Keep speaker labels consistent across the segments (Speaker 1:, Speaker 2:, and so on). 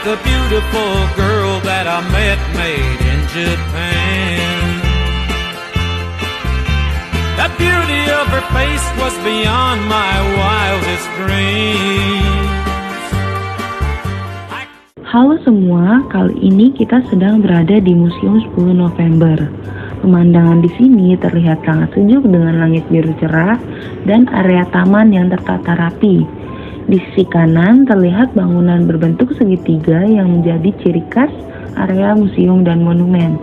Speaker 1: the beautiful girl that I met made in Japan. The beauty of her face was beyond my wildest dreams.
Speaker 2: Halo semua, kali ini kita sedang berada di Museum 10 November. Pemandangan di sini terlihat sangat sejuk dengan langit biru cerah dan area taman yang tertata rapi. Di sisi kanan terlihat bangunan berbentuk segitiga yang menjadi ciri khas area museum dan monumen.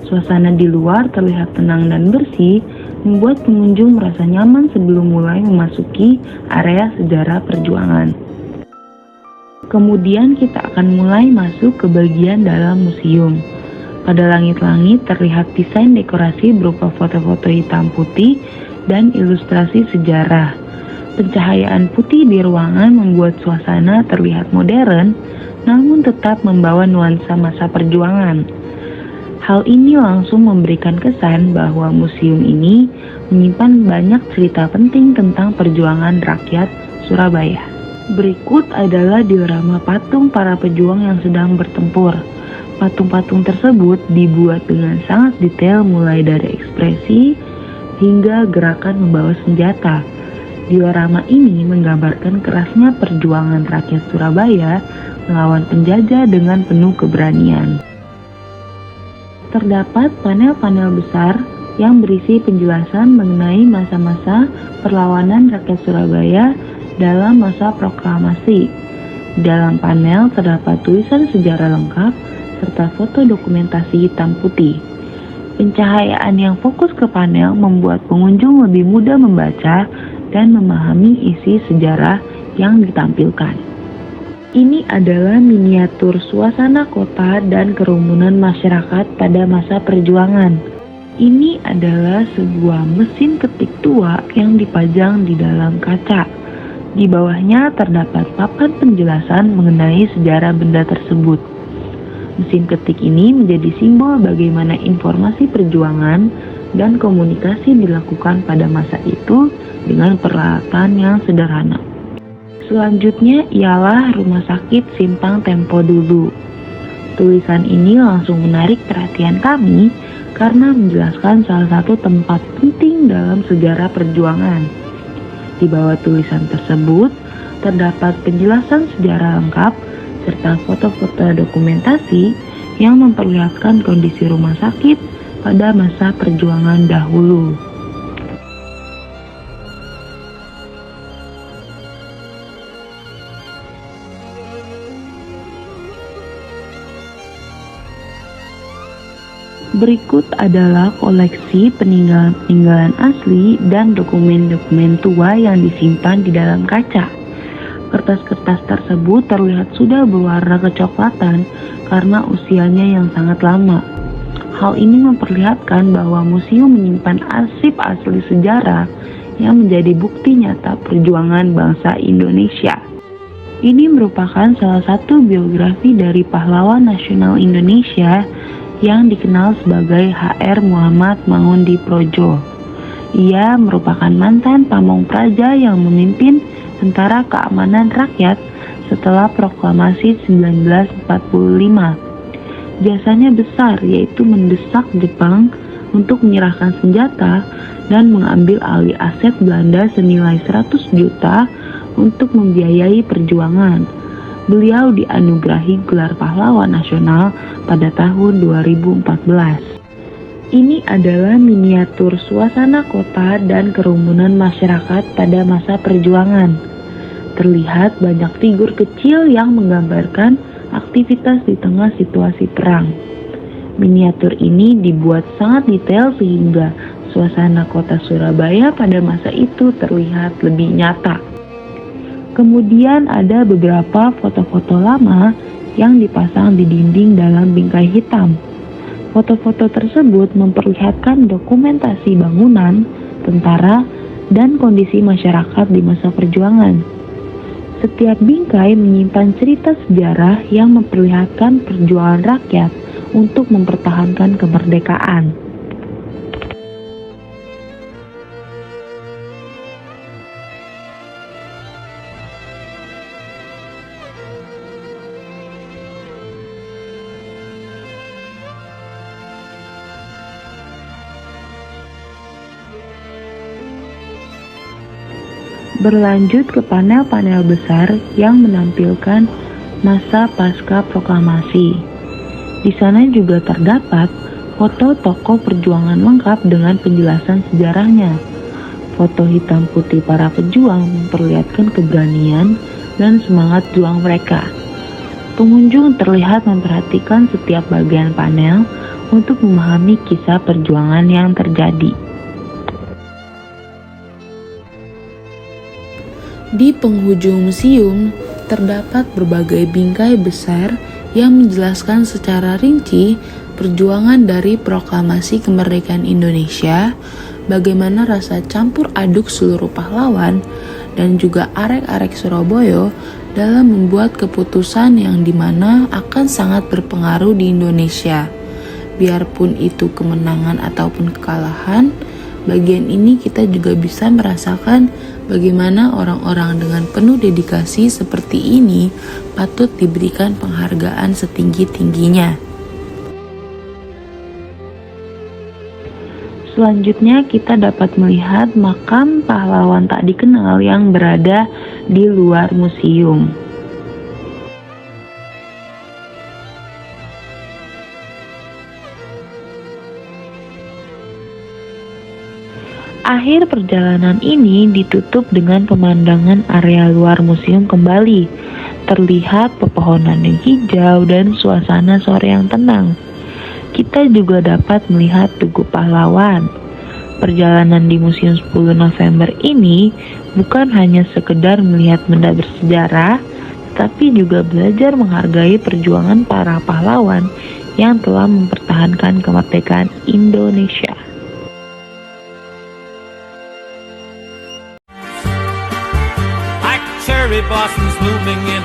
Speaker 2: Suasana di luar terlihat tenang dan bersih, membuat pengunjung merasa nyaman sebelum mulai memasuki area sejarah perjuangan. Kemudian kita akan mulai masuk ke bagian dalam museum. Pada langit-langit terlihat desain dekorasi berupa foto-foto hitam putih dan ilustrasi sejarah. Pencahayaan putih di ruangan membuat suasana terlihat modern, namun tetap membawa nuansa masa perjuangan. Hal ini langsung memberikan kesan bahwa museum ini menyimpan banyak cerita penting tentang perjuangan rakyat Surabaya. Berikut adalah diorama patung para pejuang yang sedang bertempur. Patung-patung tersebut dibuat dengan sangat detail mulai dari ekspresi hingga gerakan membawa senjata. Diorama ini menggambarkan kerasnya perjuangan rakyat Surabaya melawan penjajah dengan penuh keberanian. Terdapat panel-panel besar yang berisi penjelasan mengenai masa-masa perlawanan rakyat Surabaya dalam masa proklamasi. Di dalam panel terdapat tulisan sejarah lengkap serta foto dokumentasi hitam putih. Pencahayaan yang fokus ke panel membuat pengunjung lebih mudah membaca dan memahami isi sejarah yang ditampilkan. Ini adalah miniatur suasana kota dan kerumunan masyarakat pada masa perjuangan. Ini adalah sebuah mesin ketik tua yang dipajang di dalam kaca. Di bawahnya terdapat papan penjelasan mengenai sejarah benda tersebut. Mesin ketik ini menjadi simbol bagaimana informasi perjuangan dan komunikasi dilakukan pada masa itu dengan peralatan yang sederhana. Selanjutnya ialah Rumah Sakit Simpang Tempo Dulu. Tulisan ini langsung menarik perhatian kami karena menjelaskan salah satu tempat penting dalam sejarah perjuangan. Di bawah tulisan tersebut terdapat penjelasan sejarah lengkap serta foto-foto dokumentasi yang memperlihatkan kondisi rumah sakit pada masa perjuangan dahulu. Berikut adalah koleksi peninggalan-peninggalan asli dan dokumen-dokumen tua yang disimpan di dalam kaca. Kertas-kertas tersebut terlihat sudah berwarna kecoklatan karena usianya yang sangat lama. Hal ini memperlihatkan bahwa museum menyimpan arsip asli sejarah yang menjadi bukti nyata perjuangan bangsa Indonesia. Ini merupakan salah satu biografi dari pahlawan nasional Indonesia yang dikenal sebagai HR Muhammad Mangundiprojo. Ia merupakan mantan pamong praja yang memimpin Tentara Keamanan Rakyat setelah proklamasi 1945. Jasanya besar, yaitu mendesak Jepang untuk menyerahkan senjata dan mengambil alih aset Belanda senilai 100 juta untuk membiayai perjuangan. Beliau dianugerahi gelar pahlawan nasional pada tahun 2014. Ini adalah miniatur suasana kota dan kerumunan masyarakat pada masa perjuangan. Terlihat banyak figur kecil yang menggambarkan aktivitas di tengah situasi perang. Miniatur ini dibuat sangat detail sehingga suasana kota Surabaya pada masa itu terlihat lebih nyata. Kemudian ada beberapa foto-foto lama yang dipasang di dinding dalam bingkai hitam. Foto-foto tersebut memperlihatkan dokumentasi bangunan, tentara, dan kondisi masyarakat di masa perjuangan. Setiap bingkai menyimpan cerita sejarah yang memperlihatkan perjuangan rakyat untuk mempertahankan kemerdekaan. Berlanjut ke panel-panel besar yang menampilkan masa pasca proklamasi. Di sana juga terdapat foto tokoh perjuangan lengkap dengan penjelasan sejarahnya. Foto hitam putih para pejuang memperlihatkan keberanian dan semangat juang mereka. Pengunjung terlihat memperhatikan setiap bagian panel untuk memahami kisah perjuangan yang terjadi. Di penghujung museum, terdapat berbagai bingkai besar yang menjelaskan secara rinci perjuangan dari proklamasi kemerdekaan Indonesia, bagaimana rasa campur aduk seluruh pahlawan dan juga arek-arek Surabaya dalam membuat keputusan yang dimana akan sangat berpengaruh di Indonesia. Biarpun itu kemenangan ataupun kekalahan, bagian ini kita juga bisa merasakan bagaimana orang-orang dengan penuh dedikasi seperti ini patut diberikan penghargaan setinggi-tingginya. Selanjutnya kita dapat melihat makam pahlawan tak dikenal yang berada di luar museum. Akhir perjalanan ini ditutup dengan pemandangan area luar museum kembali. Terlihat pepohonan yang hijau dan suasana sore yang tenang. Kita juga dapat melihat Tugu Pahlawan. Perjalanan di Museum 10 November ini bukan hanya sekedar melihat benda bersejarah, tapi juga belajar menghargai perjuangan para pahlawan yang telah mempertahankan kemerdekaan Indonesia.
Speaker 1: Cherry blossoms blooming in